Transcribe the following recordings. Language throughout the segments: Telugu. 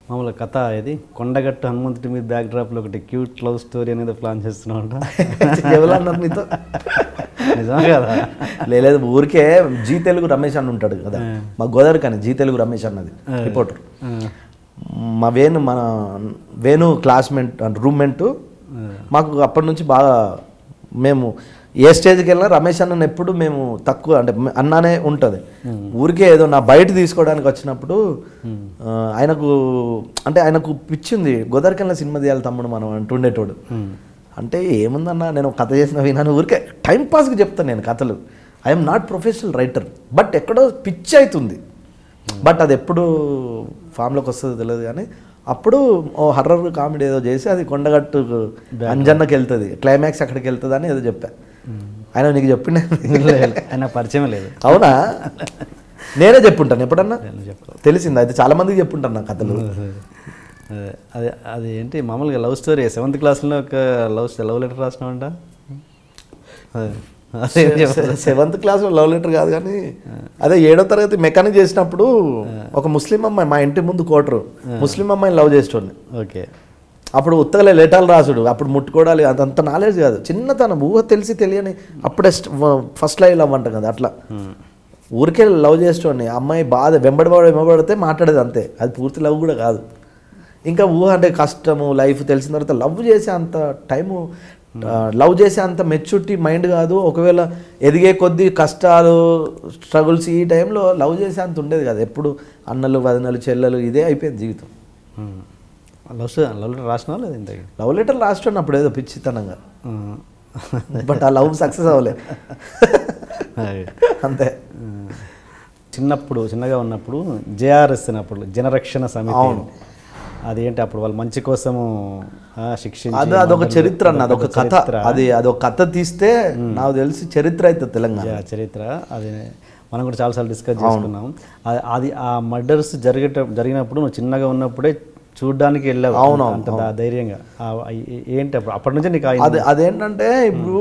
మామూలుగా కథ ఇది కొండగట్టు హనుమంతుడి మీద బ్యాక్ డ్రాప్లో ఒకటి క్యూట్ లవ్ స్టోరీ అనేది ప్లాన్ చేస్తున్నావు ఎవరన్నారు మీతో? నిజమే కదా? లేదు, ఊరికే జీ తెలుగు రమేష్ అన్న ఉంటాడు కదా మా గోదావరి, కానీ జీ తెలుగు రమేష్ అన్నది రిపోర్టర్. మా వేణు క్లాస్మేట్ రూమ్మేట్. మాకు అప్పటి నుంచి బాగా మేము ఏ స్టేజ్కి వెళ్ళినా రమేష్ అన్నను ఎప్పుడు మేము తక్కువ అంటే అన్నానే ఉంటుంది. ఊరికే ఏదో నా బయట తీసుకోవడానికి వచ్చినప్పుడు ఆయనకు పిచ్చింది గోదావరికెళ్ళిన సినిమా తీయాలి తమ్ముడు మనం అంటుండేటోడు. అంటే ఏముందన్నా నేను కథ చేసిన విన్నాను, ఊరికే టైంపాస్కి చెప్తాను నేను కథలు. I'm not professional writer, but ఎక్కడో పిచ్ అవుతుంది. బట్ అది ఎప్పుడు ఫామ్లోకి వస్తుందో తెలియదు. కానీ అప్పుడు ఓ హర్రర్ కామెడీ ఏదో చేసి అది కొండగట్టు అంజన్నకి వెళ్తుంది, క్లైమాక్స్ అక్కడికి వెళ్తుంది అని ఏదో చెప్పా. ఆయన నీకు చెప్పిండే? ఆయన పరిచయం లేదు. అవునా? నేనే చెప్పుంటాను ఎప్పుడన్నా, తెలిసింది అయితే చాలా మందికి చెప్పుంటాను నా కథలు. అది ఏంటి మామూలుగా లవ్ స్టోరీ 7th క్లాస్లో ఒక లవ్ లెటర్ రాసినావంట. 7th క్లాస్లో లవ్ లెటర్ కాదు కానీ అదే 7వ తరగతి మెకానిక్ చేసినప్పుడు ఒక ముస్లిం అమ్మాయి మా ఇంటి ముందు కోటరు ముస్లిం అమ్మాయిని లవ్ చేసేటోడిని. ఓకే. అప్పుడు ఉత్తగలే లెటర్లు రాసుడు, అప్పుడు ముట్టుకోవడాలి అంత నాలెడ్జ్ కాదు, చిన్నతనం ఊహ తెలిసి తెలియని అప్పుడే ఫస్ట్ లైవ్ లవ్ అంటాం కదా అట్లా. ఊరికే లవ్ చేసేటోడిని. అమ్మాయి బాధ వెంబడితే మాట్లాడేది అంతే, అది పూర్తి లవ్ కూడా కాదు. ఇంకా ఊహ అంటే కష్టము లైఫ్ తెలిసిన తర్వాత లవ్ చేసే అంత టైము, లవ్ చేసే అంత మెచ్యూరిటీ మైండ్ కాదు. ఒకవేళ ఎదిగే కొద్దీ కష్టాలు స్ట్రగుల్స్ ఈ టైంలో లవ్ చేసే అంత ఉండేది కాదు. ఎప్పుడు అన్నలు వదినలు చెల్లెలు ఇదే అయిపోయింది జీవితం. లవ్ లెటర్ రాసినా లేదు ఇంత? లవ్ లెటర్ రాసినాను అప్పుడు ఏదో పిచ్చితనంగా, బట్ ఆ లవ్ సక్సెస్ అవ్వలే అంతే. చిన్నగా ఉన్నప్పుడు జేఆర్ఎస్ అప్పుడు జనరక్షణ సమితి, అదేంటి అప్పుడు వాళ్ళు మంచి కోసము శిక్షించి అదొక చరిత్ర అన్న, అదొక కథ. అదొక కథ తీస్తే నాకు తెలిసి చరిత్ర అవుతుంది తెలంగాణ చరిత్ర. అది మనం కూడా చాలాసార్లు డిస్కస్ చేసుకున్నాం. అది ఆ మర్డర్స్ జరిగినప్పుడు నువ్వు చిన్నగా ఉన్నప్పుడే చూడ్డానికి వెళ్ళావు. అవును, అంత ధైర్యంగా. ఏంటి అప్పటి నుంచి నీకు అదేంటంటే ఇప్పుడు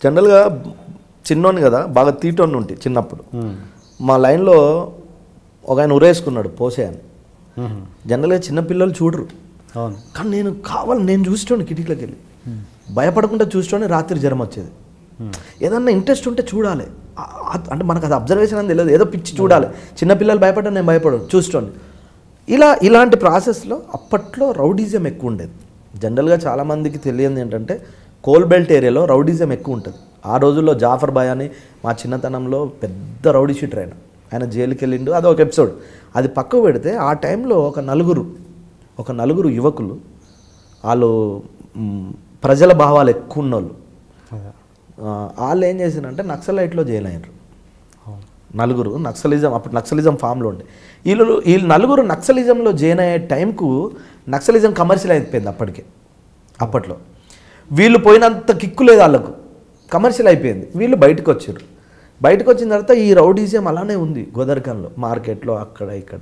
జనరల్గా చిన్నోని కదా, బాగా తీటోని ఉంటే చిన్నప్పుడు. మా లైన్లో ఒక ఆయన ఉరేసుకున్నాడు పోసే అని. జనరల్గా చిన్నపిల్లలు చూడరు, కానీ నేను చూసేటోని కిటికీలోకి వెళ్ళి భయపడకుండా చూసేటోని. రాత్రి జ్వరం వచ్చేది. ఏదన్నా ఇంట్రెస్ట్ ఉంటే చూడాలి, అంటే మనకు అది అబ్జర్వేషన్ అని తెలియదు, ఏదో పిచ్చి చూడాలి. చిన్నపిల్లలు భయపడ్డా నేను భయపడను, చూసేటోని. ఇలాంటి ప్రాసెస్లో అప్పట్లో రౌడీజం ఎక్కువ ఉండేది. జనరల్గా చాలామందికి తెలియదు ఏంటంటే కోల్ బెల్ట్ ఏరియాలో రౌడీజం ఎక్కువ ఉంటుంది. ఆ రోజుల్లో జాఫర్ బాయ్ అని మా చిన్నతనంలో పెద్ద రౌడీ షీటర్ ఆయన జైలుకి వెళ్ళిండు, అదొక ఎపిసోడ్. అది పక్కకు పెడితే ఆ టైంలో ఒక నలుగురు యువకులు, వాళ్ళు ప్రజల భావాలు ఎక్కువ ఉన్నోళ్ళు, వాళ్ళు ఏం చేసినంటే నక్సలైట్లో జైలు అయ్యారు. నలుగురు నక్సలిజం, అప్పుడు నక్సలిజం ఫామ్లో ఉండే వీళ్ళు నలుగురు నక్సలిజంలో జాయిన్ అయ్యే టైంకు నక్సలిజం కమర్షియల్ అయిపోయింది. అప్పట్లో వీళ్ళు పోయినంత కిక్కు లేదు వాళ్ళకు, కమర్షియల్ అయిపోయింది. వీళ్ళు బయటకు వచ్చిన తర్వాత ఈ రౌడీజం అలానే ఉంది గోదావరికంలో, మార్కెట్లో అక్కడ ఇక్కడ.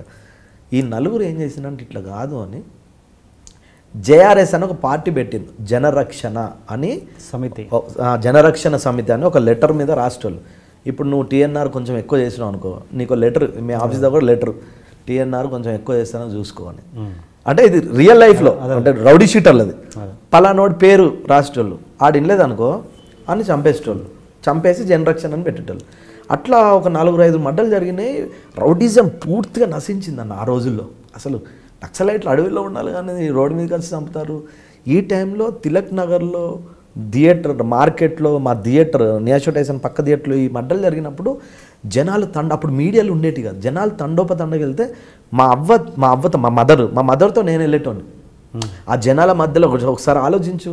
ఈ నలుగురు ఏం చేసిందంటే ఇట్లా కాదు అని జేఆర్ఎస్ అని ఒక పార్టీ పెట్టింది, జనరక్షణ సమితి అని ఒక లెటర్ మీద రాష్ట్రాలు. ఇప్పుడు నువ్వు టీఎన్ఆర్ కొంచెం ఎక్కువ చేసినావు అనుకో, నీకు లెటర్ మీ ఆఫీస్ దగ్గర లెటర్, టీఎన్ఆర్ కొంచెం ఎక్కువ చేస్తానో చూసుకోవాలి. అంటే ఇది రియల్ లైఫ్లో అంటే రౌడీ షీటర్లు, అది పలానోడి పేరు రాసేటోళ్ళు, ఆడినలేదనుకో అని చంపేసి జనరక్షణ అని పెట్టేటోళ్ళు. అట్లా ఒక 4-5 మర్డర్లు జరిగినాయి. రౌడీజం పూర్తిగా నశించిందన్న ఆ రోజుల్లో. అసలు నక్సలైట్లు అడవిలో ఉండాలి కానీ రోడ్డు మీద కలిసి చంపుతారు. ఈ టైంలో తిలక్ నగర్లో థియేటర్ మార్కెట్లో మా థియేటర్ నియాషోటైసన్ పక్క థియేటర్లో ఈ మర్డర్లు జరిగినప్పుడు జనాలు అప్పుడు మీడియాలు ఉండేటి కాదు, జనాలు తండోపతండకి వెళ్తే మా మదర్తో నేను వెళ్ళేటోని. ఆ జనాల మధ్యలో ఒకసారి ఆలోచించు,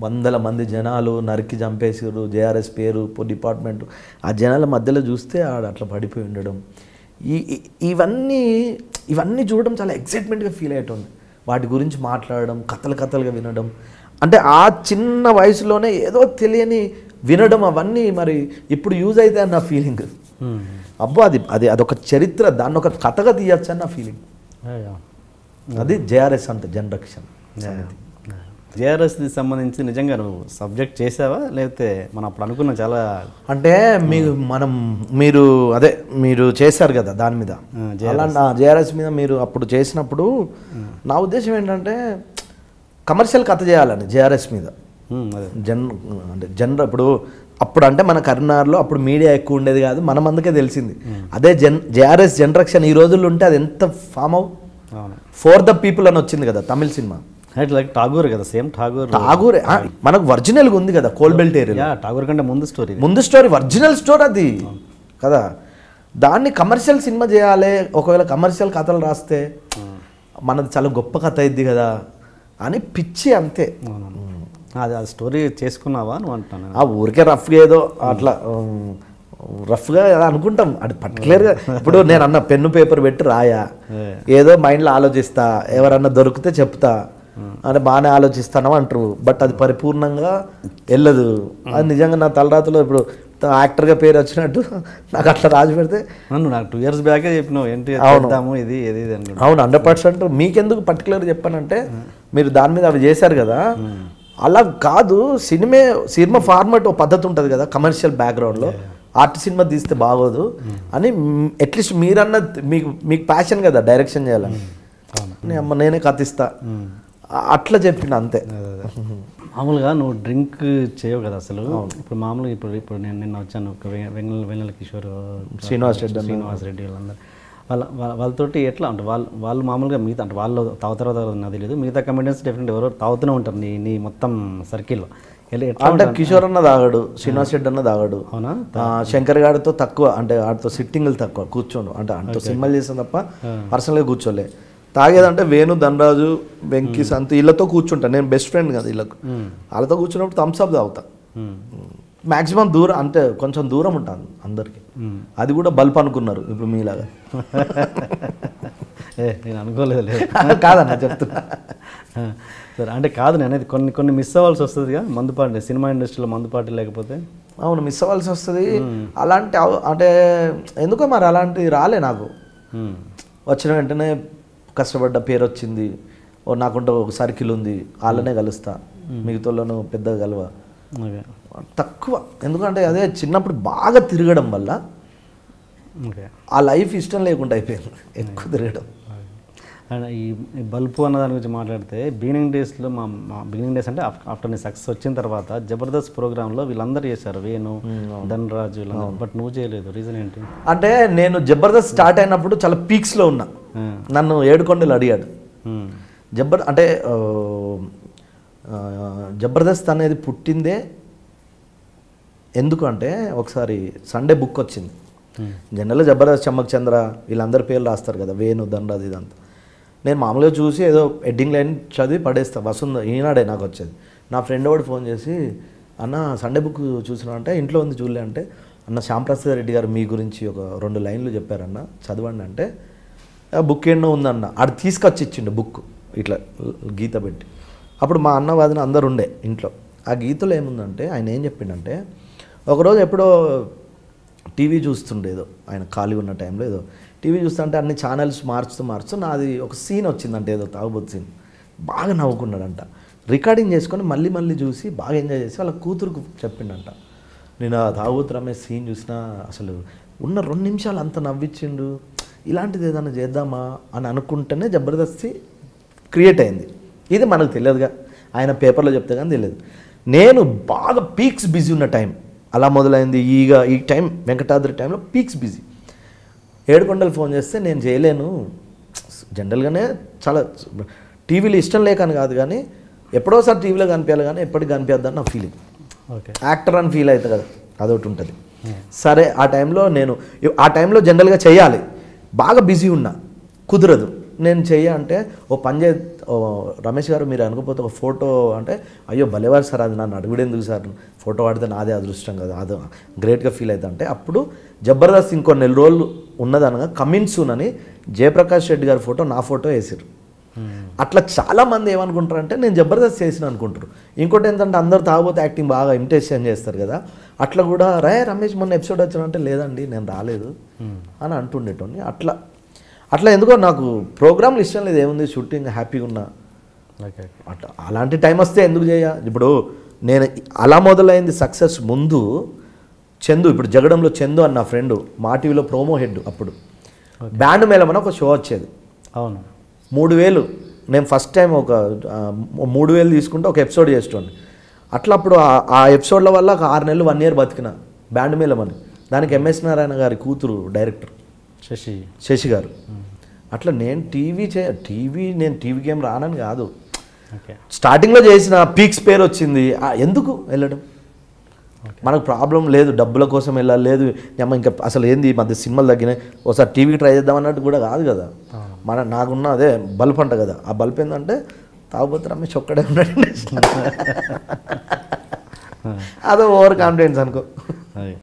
100 మంది జనాలు నరికి చంపేసారు, జేఆర్ఎస్ పేరు డిపార్ట్మెంట్, ఆ జనాల మధ్యలో చూస్తే అట్లా పడిపోయి ఉండడం, ఇవన్నీ చూడడం చాలా ఎక్సైట్మెంట్గా ఫీల్ అయ్యేటోంది. వాటి గురించి మాట్లాడడం, కథలుగా వినడం, అంటే ఆ చిన్న వయసులోనే ఏదో తెలియని వినడం, అవన్నీ మరి ఇప్పుడు యూజ్ అయితే అన్న ఫీలింగ్. అబ్బో అదొక చరిత్ర, దాన్ని ఒక కథగా తీయచ్చు అన్న ఫీలింగ్. అది జేఆర్ఎస్ అంటే జనరక్షణ సమితి. జేఆర్ఎస్కి సంబంధించి నిజంగా నువ్వు సబ్జెక్ట్ చేసావా, లేకపోతే మనం అప్పుడు అనుకున్న చాలా అంటే మీరు అదే మీరు చేశారు కదా దాని మీద, అలాంటి జేఆర్ఎస్ మీద మీరు అప్పుడు చేసినప్పుడు నా ఉద్దేశం ఏంటంటే కమర్షియల్ కథ చేయాలని జేఆర్ఎస్ మీద. అంటే జనరల్ అప్పుడు అంటే మన కరీంనగర్లో అప్పుడు మీడియా ఎక్కువ ఉండేది కాదు, మనం అందుకే తెలిసింది. అదే జేఆర్ఎస్ జనరేషన్ ఈ రోజుల్లో ఉంటే అది ఎంత ఫామ్ ఫర్ ద పీపుల్ అని వచ్చింది కదా తమిళ సినిమా. లైక్ ఠాగూర్ కదా, సేమ్ ఠాగూరే మనకు ఒరిజినల్గా ఉంది కదా కోల్బెల్ట్ ఏరియా. ఠాగూర్ కంటే ముందు స్టోరీ ఒరిజినల్ స్టోరీ అది కదా. దాన్ని కమర్షియల్ సినిమా చేయాలి, ఒకవేళ కమర్షియల్ కథలు రాస్తే మనది చాలా గొప్ప కథ అయింది కదా అని పిచ్చి అంతే. అది స్టోరీ చేసుకున్నావా నువ్వు అంటున్నాను. ఆ ఊరికే రఫ్గా ఏదో అట్లా రఫ్గా అనుకుంటాం, అది పర్టికులర్గా. ఇప్పుడు నేను అన్న పెన్ను పేపర్ పెట్టి రాయా, ఏదో మైండ్లో ఆలోచిస్తా, ఎవరన్నా దొరికితే చెప్తా అని బాగానే ఆలోచిస్తాను అంటారు, బట్ అది పరిపూర్ణంగా వెళ్ళదు. అది నిజంగా నా తలరాతలో ఇప్పుడు యాక్టర్గా పేరు వచ్చినట్టు నాకు అట్లా రాసి పెడితే నాకు 2 years బ్యాకే చెప్పినావు ఏంటి ఇది ఇది. అవును 100%. మీకెందుకు పర్టికులర్గా చెప్పానంటే మీరు దాని మీద అవి చేశారు కదా, అలా కాదు. సినిమా ఫార్మాట్ ఒక పద్ధతి ఉంటుంది కదా కమర్షియల్ బ్యాక్గ్రౌండ్లో, ఆర్ట్ సినిమా తీస్తే బాగోదు అని అట్లీస్ట్ మీరన్న మీకు ప్యాషన్ కదా డైరెక్షన్ చేయాలని, నేనే కథిస్తా అట్లా చెప్పిన అంతే. మామూలుగా నువ్వు డ్రింక్ చేయవు కదా అసలు. ఇప్పుడు మామూలుగా ఇప్పుడు నేను నిన్న వచ్చాను వెన్నెల కిషోర్, శ్రీనివాస్ రెడ్డి వాళ్ళందరూ వాళ్ళతోటి ఎట్లా అంటే వాళ్ళు మామూలుగా మిగతా అంటే వాళ్ళు తాగుతారో నాకు తెలియదు, మిగతా కమెడియన్స్ డెఫినెట్ ఎవరో తాగుతూనే ఉంటారు నీ మొత్తం సర్కిల్లో. అంటే కిషోర్ అన్న తాగాడు, శ్రీనివాస్ రెడ్డి అన్న తాగాడు, అవునా శంకర్ గారితో తక్కువ, అంటే వాటితో సిట్టింగ్లు తక్కువ, కూర్చోండు అంటే అంత సినిమాలు చేసాను తప్ప పర్సనల్గా కూర్చోలే. తాగేదంటే వేణు, ధనరాజు, వెంకీ, సంతు వీళ్ళతో కూర్చుంటా. నేను బెస్ట్ ఫ్రెండ్ కదా వీళ్ళకు, వాళ్ళతో కూర్చున్నప్పుడు థమ్స్ అప్ తాగుతా. మ్యాక్సిమం దూరం అంటే కొంచెం దూరం ఉంటాను అందరికి, అది కూడా బల్బ్ అనుకున్నారు ఇప్పుడు మీలాగా. నేను అనుకోలేదు కాదన్నా చెప్తున్నా. సరే అంటే కాదు నేను అనేది కొన్ని మిస్ అవ్వాల్సి వస్తుందిగా మందుపాటి, సినిమా ఇండస్ట్రీలో మందుపాటి లేకపోతే. అవును మిస్ అవ్వాల్సి వస్తుంది. అలాంటి అంటే ఎందుకో మరి అలాంటివి రాలే నాకు. వచ్చిన వెంటనే కష్టపడ్డ పేరు వచ్చింది, నాకుంటే ఒక సర్కిల్ ఉంది, వాళ్ళనే కలుస్తా, మిగతాలను పెద్దగా కలవ తక్కువ. ఎందుకంటే అదే చిన్నప్పుడు బాగా తిరగడం వల్ల ఆ లైఫ్ ఇష్టం లేకుండా అయిపోయింది, ఎక్కువ తిరగడం. అండ్ ఈ బల్బు అన్న దాని గురించి మాట్లాడితే బిగినింగ్ డేస్లో మా బిగినింగ్ డేస్ అంటే ఆఫ్టర్ నీ సక్సెస్ వచ్చిన తర్వాత జబర్దస్త్ ప్రోగ్రాంలో వీళ్ళందరూ చేశారు, వేణు, ధనరాజు వీళ్ళందరూ, బట్ నువ్వు చేయలేదు, రీజన్ ఏంటి? అంటే నేను జబర్దస్త్ స్టార్ట్ అయినప్పుడు చాలా పీక్స్లో ఉన్నా. నన్ను ఏడుకొండలు అడిగాడు అంటే జబర్దస్త్ అనేది పుట్టిందే ఎందుకు అంటే ఒకసారి సండే బుక్ వచ్చింది. జనరల్గా జబర్దస్త్, చమ్మక్ చంద్ర వీళ్ళందరి పేర్లు రాస్తారు కదా, వేణు, ధనరాజు ఇదంతా. నేను మామూలుగా చూసి ఏదో హెడ్డింగ్ లైన్ చదివి పడేస్తా. వస్తుంది ఈనాడే నాకు వచ్చేది. నా ఫ్రెండ్ వాడు ఫోన్ చేసి అన్న సండే బుక్ చూసినా అంటే ఇంట్లో ఉంది చూడలే అంటే, అన్న శ్యాంప్రసాద్ రెడ్డి గారు మీ గురించి ఒక 2 లైన్లు చెప్పారన్న చదవండి అంటే, బుక్ ఎన్నో ఉందన్న. ఆడు తీసుకొచ్చి ఇచ్చిండు బుక్ ఇట్లా గీత పెట్టి. అప్పుడు మా అన్న వాదిన అందరు ఉండే ఇంట్లో. ఆ గీతలో ఏముందంటే ఆయన ఏం చెప్పిండంటే, ఒకరోజు ఎప్పుడో టీవీ చూస్తుండేదో ఆయన ఖాళీ ఉన్న టైంలో ఏదో టీవీ చూస్తుంటే అన్ని ఛానల్స్ మార్చుతూ నాది ఒక సీన్ వచ్చిందంటే ఏదో తాగుబోతు సీన్. బాగా నవ్వుకున్నాడంట. రికార్డింగ్ చేసుకొని మళ్ళీ చూసి బాగా ఎంజాయ్ చేసి వాళ్ళ కూతురుకు చెప్పిండంట, నేను ఆ తాగుబోతు రమేష్ సీన్ చూసినా అసలు ఉన్న 2 నిమిషాలు అంత నవ్వించిండు, ఇలాంటిది ఏదైనా చేద్దామా అని అనుకుంటేనే జబర్దస్తి క్రియేట్ అయింది. ఇది మనకు తెలియదుగా, ఆయన పేపర్లో చెప్తే కానీ తెలియదు. నేను బాగా పీక్స్ బిజీ ఉన్న టైం అలా మొదలైంది. ఈ టైం వెంకటాద్రి టైంలో పీక్స్ బిజీ. ఏడుకొండలు ఫోన్ చేస్తే నేను చేయలేను, జనరల్గానే చాలా టీవీలో ఇష్టం లేకని కాదు కానీ ఎప్పుడోసారి టీవీలో కనిపించాలి కానీ ఎప్పటికి కనిపించద్దని నా ఫీలింగ్. ఓకే యాక్టర్ అని ఫీల్ అవుతుంది కదా, అదొకటి ఉంటుంది. సరే ఆ టైంలో జనరల్గా చేయాలి, బాగా బిజీ ఉన్నా కుదరదు. నేను అంటే ఓ పని రమేష్ గారు మీరు అనుకోపోతే ఒక ఫోటో అంటే, అయ్యో భలేవారు సార్, అది నన్ను అడుగుడేందుకు సార్, ఫోటో వాడితే నాదే అదృష్టం కదా, అది గ్రేట్గా ఫీల్ అవుతా అంటే, అప్పుడు జబర్దస్త్ ఇంకో 4 రోజులు ఉన్నదనగా కమింగ్ సూన్ అని జయప్రకాష్ రెడ్డి గారి ఫోటో నా ఫోటో వేసారు. అట్లా చాలామంది ఏమనుకుంటారంటే నేను జబర్దస్త్ చేసిన అనుకుంటారు. ఇంకోటి ఏంటంటే అందరు తాగబోతే యాక్టింగ్ బాగా ఇమిటేషన్ చేస్తారు కదా, అట్లా కూడా రమేష్ మొన్న ఎపిసోడ్ వచ్చినంటే లేదండి నేను రాలేదు అని అంటుండేటోని. అట్లా ఎందుకో నాకు ప్రోగ్రాంలు ఇష్టం లేదు, ఏముంది షూటింగ్ హ్యాపీగా ఉన్నా ఓకే ఓకే. అట్లా అలాంటి టైం వస్తే ఎందుకు చేయ. ఇప్పుడు నేను అలా మొదలైంది సక్సెస్. ముందు చందు, ఇప్పుడు జగడంలో చందు అన్న నా ఫ్రెండ్ మా టీవీలో ప్రోమో హెడ్. అప్పుడు బ్యాండ్ మేళమని ఒక షో వచ్చేది. అవును. 3000 నేను ఫస్ట్ టైం ఒక 3000 తీసుకుంటే ఒక ఎపిసోడ్ చేస్తుండే. అట్లా అప్పుడు ఆ ఎపిసోడ్ల వల్ల ఒక 6 నెలలు 1 ఇయర్ బతికిన బ్యాండ్ మేళమని. దానికి ఎంఎస్ నారాయణ గారి కూతురు డైరెక్టర్ శశి గారు. అట్లా నేను టీవీకి ఏం రానని కాదు, స్టార్టింగ్లో చేసిన పీక్స్ పేరు వచ్చింది. ఎందుకు వెళ్ళడం, మనకు ప్రాబ్లం లేదు, డబ్బుల కోసం వెళ్ళాలి లేదు. ఇంకా అసలు ఏంది ఈ మధ్య సినిమాలు తగ్గినాయి, ఒకసారి టీవీకి ట్రై చేద్దాం అన్నట్టు కూడా కాదు కదా. నాకున్న అదే బల్బ్ అంట కదా, ఆ బల్బ్ ఏంటంటే తాగుబోతు రమేష్ ఒక్కడే ఉన్నాడు. అదో ఓవర్ కాన్ఫిడెన్స్ అనుకో.